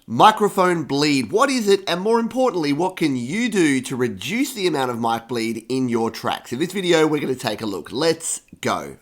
Microphone bleed. What is it? And more importantly, what can you do to reduce the amount of mic bleed in your tracks? In this video, we're going to take a look. Let's go.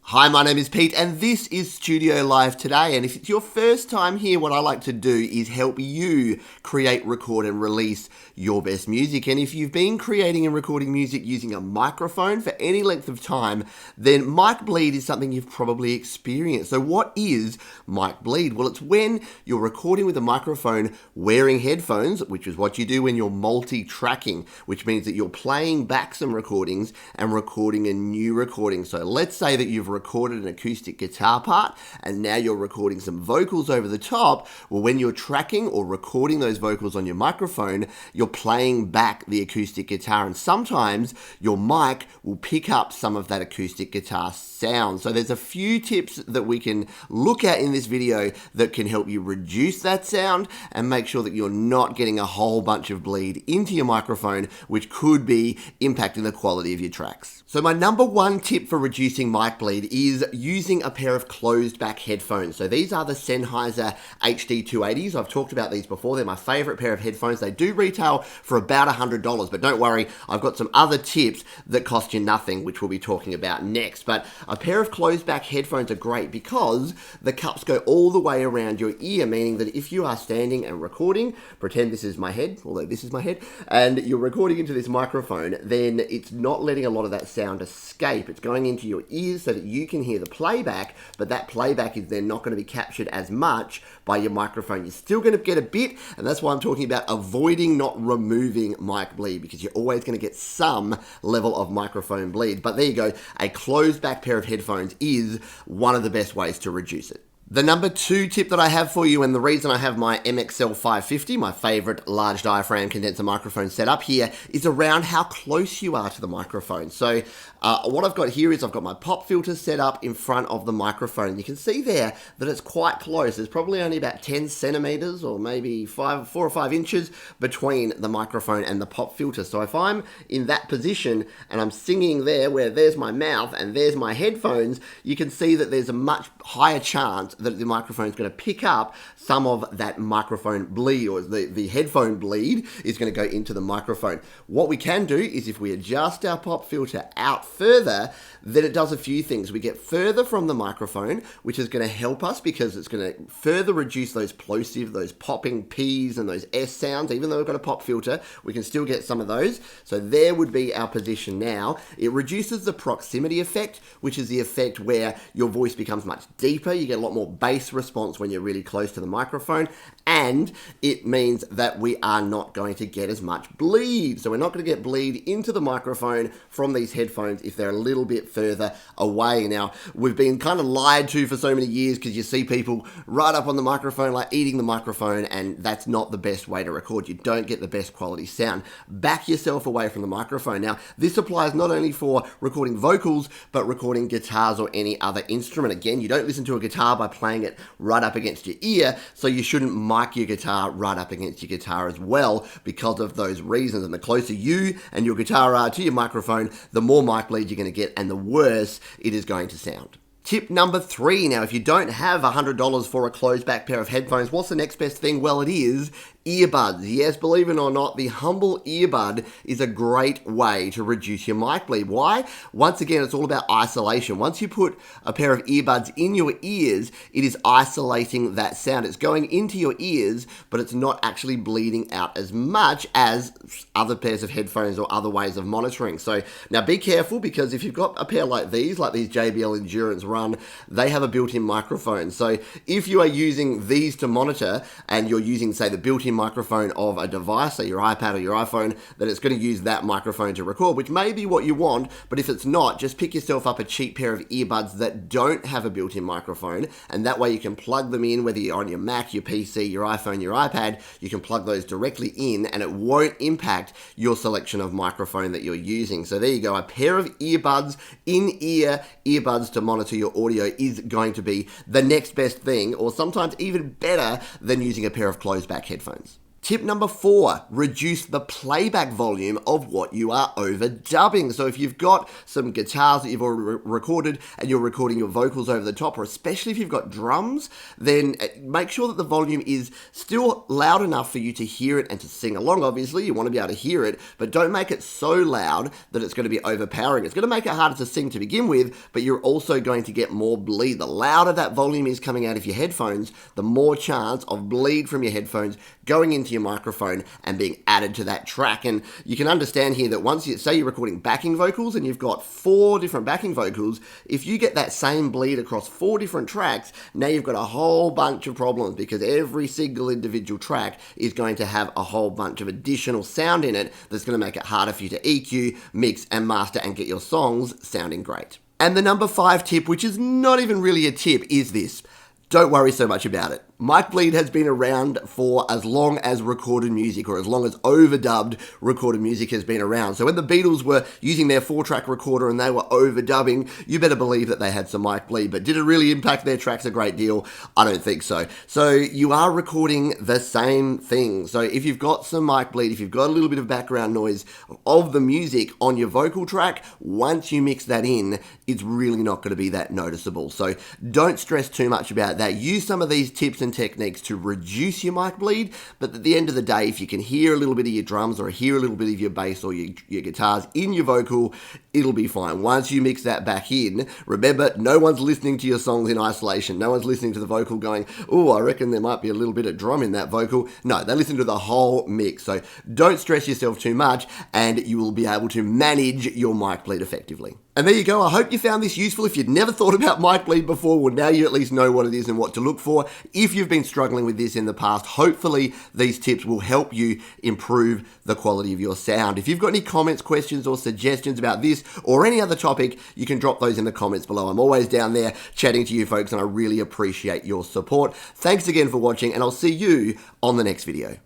Hi, my name is Pete and this is Studio Live Today, and if it's your first time here, what I like to do is help you create, record and release your best music. And if you've been creating and recording music using a microphone for any length of time, then mic bleed is something you've probably experienced. So what is mic bleed? Well, it's when you're recording with a microphone wearing headphones, which is what you do when you're multi-tracking, which means that you're playing back some recordings and recording a new recording. So let's say that you've recorded an acoustic guitar part and now you're recording some vocals over the top. Well, when you're tracking or recording those vocals on your microphone, you're playing back the acoustic guitar, and sometimes your mic will pick up some of that acoustic guitar sound. So there's a few tips that we can look at in this video that can help you reduce that sound and make sure that you're not getting a whole bunch of bleed into your microphone, which could be impacting the quality of your tracks. So my number one tip for reducing mic bleed is using a pair of closed back headphones. So these are the Sennheiser HD280s. I've talked about these before. They're my favorite pair of headphones. They do retail for about $100, but don't worry, I've got some other tips that cost you nothing, which we'll be talking about next. But a pair of closed back headphones are great because the cups go all the way around your ear, meaning that if you are standing and recording, pretend this is my head, although this is my head, and you're recording into this microphone, then it's not letting a lot of that sound escape. It's going into your ears so that you can hear the playback, but that playback is then not going to be captured as much by your microphone. You're still going to get a bit, and that's why I'm talking about avoiding, not removing mic bleed, because you're always going to get some level of microphone bleed. But there you go, a closed back pair of headphones is one of the best ways to reduce it. The number two tip that I have for you, and the reason I have my MXL 550, my favorite large diaphragm condenser microphone set up here, is around how close you are to the microphone. So what I've got here is I've got my pop filter set up in front of the microphone. You can see there that it's quite close. There's probably only about 10 centimeters or maybe 4 or 5 inches between the microphone and the pop filter. So if I'm in that position and I'm singing there where there's my mouth and there's my headphones, you can see that there's a much higher chance that the microphone is going to pick up some of that microphone bleed, or the headphone bleed is going to go into the microphone. What we can do is if we adjust our pop filter out further, then it does a few things. We get further from the microphone, which is going to help us because it's going to further reduce those plosive, those popping P's and those S sounds. Even though we've got a pop filter, we can still get some of those. So there would be our position now. It reduces the proximity effect, which is the effect where your voice becomes much deeper. You get a lot more bass response when you're really close to the microphone, and it means that we are not going to get as much bleed. So we're not going to get bleed into the microphone from these headphones if they're a little bit further away. Now, we've been kind of lied to for so many years because you see people right up on the microphone, like eating the microphone, and that's not the best way to record. You don't get the best quality sound. Back yourself away from the microphone. Now, this applies not only for recording vocals, but recording guitars or any other instrument. Again, you don't listen to a guitar by playing it right up against your ear, so you shouldn't mic your guitar right up against your guitar as well because of those reasons. And the closer you and your guitar are to your microphone, the more mic bleed you're going to get and the worse it is going to sound. Tip number 3. Now, if you don't have $100 for a closed back pair of headphones, what's the next best thing? Well, it is earbuds. Yes, believe it or not, the humble earbud is a great way to reduce your mic bleed. Why? Once again, it's all about isolation. Once you put a pair of earbuds in your ears, it is isolating that sound. It's going into your ears, but it's not actually bleeding out as much as other pairs of headphones or other ways of monitoring. So now be careful, because if you've got a pair like these JBL Endurance Run, they have a built-in microphone. So if you are using these to monitor and you're using, say, the built-in microphone of a device, say your iPad or your iPhone, then it's going to use that microphone to record, which may be what you want, but if it's not, just pick yourself up a cheap pair of earbuds that don't have a built-in microphone, and that way you can plug them in, whether you're on your Mac, your PC, your iPhone, your iPad, you can plug those directly in, and it won't impact your selection of microphone that you're using. So there you go, a pair of earbuds, in-ear earbuds to monitor your audio is going to be the next best thing, or sometimes even better than using a pair of closed back headphones. Tip number 4, reduce the playback volume of what you are overdubbing. So if you've got some guitars that you've already recorded and you're recording your vocals over the top, or especially if you've got drums, then make sure that the volume is still loud enough for you to hear it and to sing along. Obviously, you want to be able to hear it, but don't make it so loud that it's going to be overpowering. It's going to make it harder to sing to begin with, but you're also going to get more bleed. The louder that volume is coming out of your headphones, the more chance of bleed from your headphones going into your microphone and being added to that track. And you can understand here that once you say you're recording backing vocals and you've got 4 different backing vocals, if you get that same bleed across 4 different tracks, now you've got a whole bunch of problems, because every single individual track is going to have a whole bunch of additional sound in it that's going to make it harder for you to EQ, mix and master and get your songs sounding great. And the number 5 tip, which is not even really a tip, is this: don't worry so much about it. Mic bleed has been around for as long as recorded music, or as long as overdubbed recorded music has been around. So when the Beatles were using their 4-track recorder and they were overdubbing, you better believe that they had some mic bleed. But did it really impact their tracks a great deal? I don't think so. So you are recording the same thing. So if you've got some mic bleed, if you've got a little bit of background noise of the music on your vocal track, once you mix that in, it's really not going to be that noticeable. So don't stress too much about that. Use some of these tips and techniques to reduce your mic bleed, but at the end of the day, if you can hear a little bit of your drums or hear a little bit of your bass or your guitars in your vocal, it'll be fine. Once you mix that back in, remember, no one's listening to your songs in isolation. No one's listening to the vocal going, oh, I reckon there might be a little bit of drum in that vocal. No, they listen to the whole mix. So don't stress yourself too much, and you will be able to manage your mic bleed effectively. And there you go. I hope you found this useful. If you'd never thought about mic bleed before, well, now you at least know what it is and what to look for. If you've been struggling with this in the past, hopefully these tips will help you improve the quality of your sound. If you've got any comments, questions, or suggestions about this or any other topic, you can drop those in the comments below. I'm always down there chatting to you folks, and I really appreciate your support. Thanks again for watching, and I'll see you on the next video.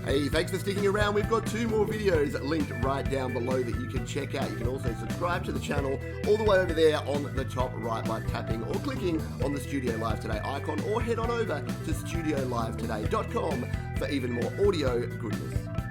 Hey, thanks for sticking around. We've got 2 more videos linked right down below that you can check out. You can also subscribe to the channel all the way over there on the top right by tapping or clicking on the Studio Live Today icon, or head on over to studiolivetoday.com for even more audio goodness.